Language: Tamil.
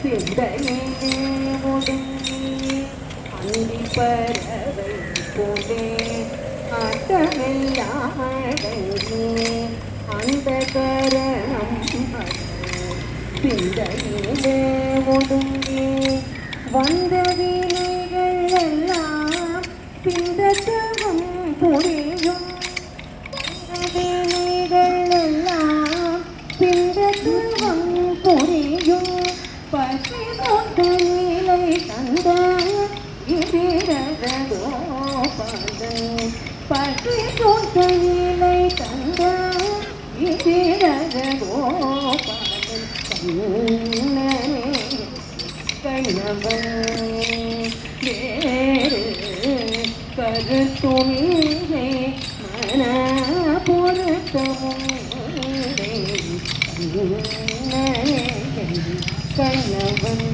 சிந்தையிலே ஒடுங்கி அந்தி பறவை போலே ஆட்டமெல்லாமடங்கி அந்த கரணம் சிந்தையிலே ஒடுங்கி வந்த வினைகள் எல்லாம் சிந்தத்துவம் புரியும் வினைகள் எல்லாம் சிந்தத்துவம் புரியும் பசி போன்ற நிலை தந்த இதிரகோபாதன் பசி போன்ற நிலை தந்த இதிரகோபாதன் கண்ணவன் வேறு கருத்துமில்லை மன பொருத்தமும் கண்ணவன்